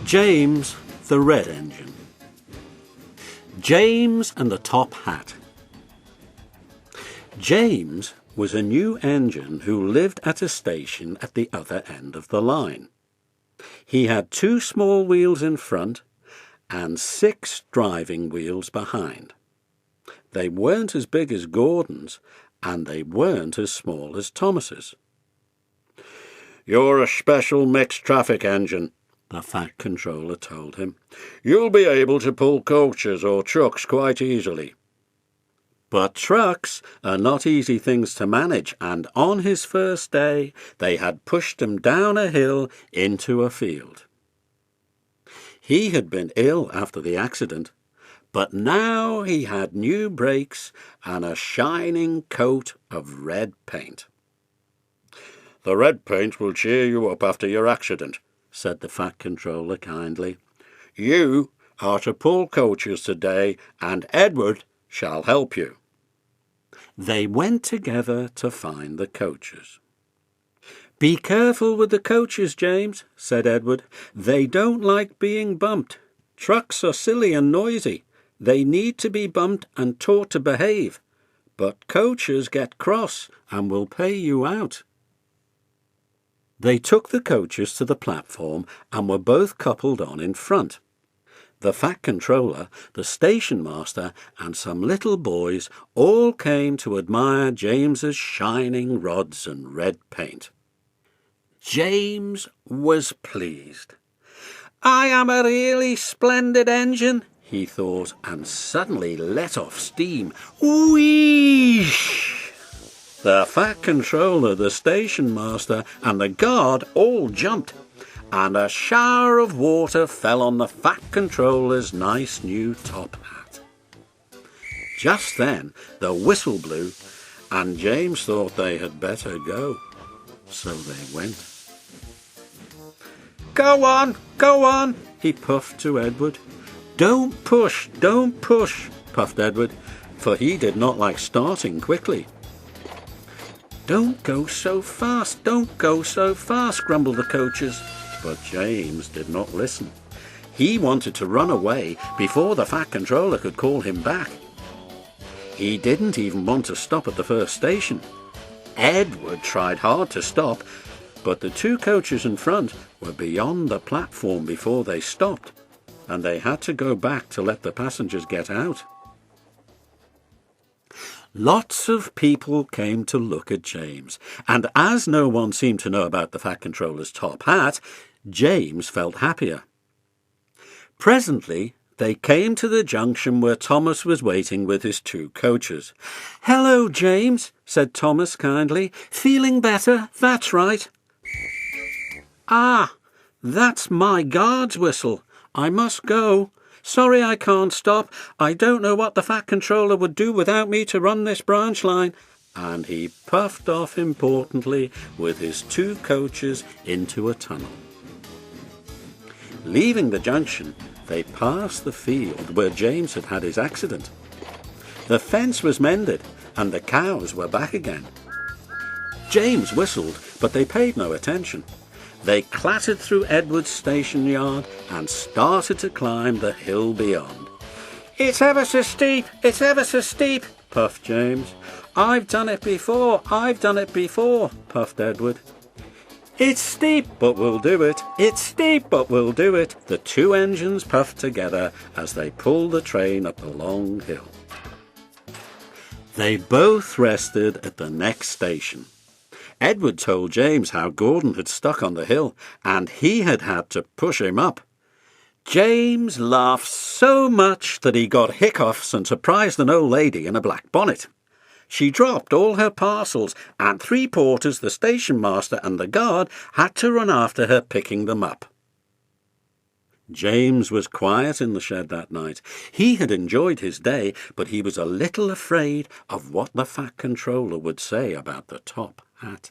James, the Red Engine. James and the Top Hat. James was a new engine who lived at a station at the other end of the line. He had 2 small wheels in front and 6 driving wheels behind. They weren't as big as Gordon's, and they weren't as small as Thomas's. "You're a special mixed traffic engine," the Fat Controller told him. "You'll be able to pull coaches or trucks quite easily." But trucks are not easy things to manage, and on his first day they had pushed him down a hill into a field. He had been ill after the accident, but now he had new brakes and a shining coat of red paint. "The red paint will cheer you up after your accident," said the Fat Controller kindly. "You are to pull coaches today, and Edward shall help you." They went together to find the coaches. "Be careful with the coaches, James," said Edward. "They don't like being bumped. Trucks are silly and noisy. They need to be bumped and taught to behave. But coaches get cross and will pay you out." They took the coaches to the platform and were both coupled on in front. The Fat Controller, the station master, and some little boys all came to admire James's shining rods and red paint. James was pleased. "I am a really splendid engine," he thought, and suddenly let off steam. Wheesh! The Fat Controller, the station master, and the guard all jumped, and a shower of water fell on the Fat Controller's nice new top hat. Just then the whistle blew, and James thought they had better go. So they went. Go on, he puffed to Edward. Don't push, puffed Edward, for he did not like starting quickly. Don't go so fast, grumbled the coaches. But James did not listen. He wanted to run away before the Fat Controller could call him back. He didn't even want to stop at the first station. Edward tried hard to stop, but the 2 coaches in front were beyond the platform before they stopped, and they had to go back to let the passengers get out. Lots of people came to look at James, and as no one seemed to know about the Fat Controller's top hat, James felt happier. Presently they came to the junction where Thomas was waiting with his 2 coaches. "Hello, James," said Thomas kindly. "Feeling better? That's right." "Ah, that's my guard's whistle. I must go. Sorry I can't stop. I don't know what the Fat Controller would do without me to run this branch line." And he puffed off importantly with his 2 coaches into a tunnel. Leaving the junction, they passed the field where James had had his accident. The fence was mended, and the cows were back again. James whistled, but they paid no attention. They clattered through Edward's station yard and started to climb the hill beyond. It's ever so steep, puffed James. I've done it before, puffed Edward. It's steep, but we'll do it. The 2 engines puffed together as they pulled the train up the long hill. They both rested at the next station. Edward told James how Gordon had stuck on the hill, and he had had to push him up. James laughed so much that he got hiccoughs and surprised an old lady in a black bonnet. She dropped all her parcels, and 3 porters, the station master and the guard, had to run after her picking them up. James was quiet in the shed that night. He had enjoyed his day, but he was a little afraid of what the Fat Controller would say about the top hat.